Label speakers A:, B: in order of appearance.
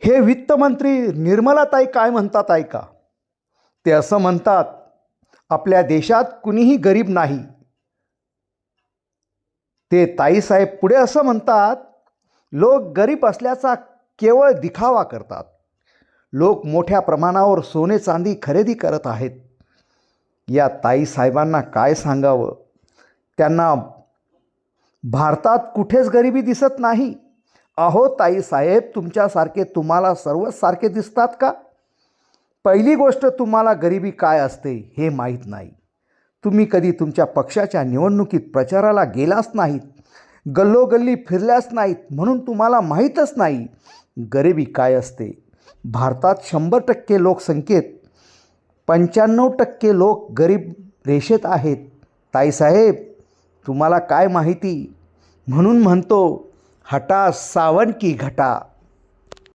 A: हे वित्तमंत्री निर्मलाताई काय म्हणतात ऐका. ते असं म्हणतात, आपल्या देशात कुणीही गरीब नाही. ते ताईसाहेब पुढे असं म्हणतात, लोक गरीब असल्याचा केवळ दिखावा करतात. लोक मोठ्या प्रमाणावर सोने चांदी खरेदी करत आहेत. या ताईसाहेबांना काय सांगावं. त्यांना भारतात कुठेच गरिबी दिसत नाही. अहो ताईसाहेब, तुमच्यासारखे तुम्हाला सर्वच सारखे दिसतात का? पहिली गोष्ट, तुम्हाला गरिबी काय असते हे माहीत नाही. तुम्ही कधी तुमच्या पक्षाच्या निवडणुकीत प्रचाराला गेलाच नाहीत, गल्लोगल्ली फिरल्याच नाहीत, म्हणून तुम्हाला माहीतच नाही गरिबी काय असते. भारतात 100% लोकसंख्येत 95% लोक गरीब रेषेत आहेत. ताईसाहेब, तुम्हाला काय माहिती. म्हणून म्हणतो, हटा सावन की घटा.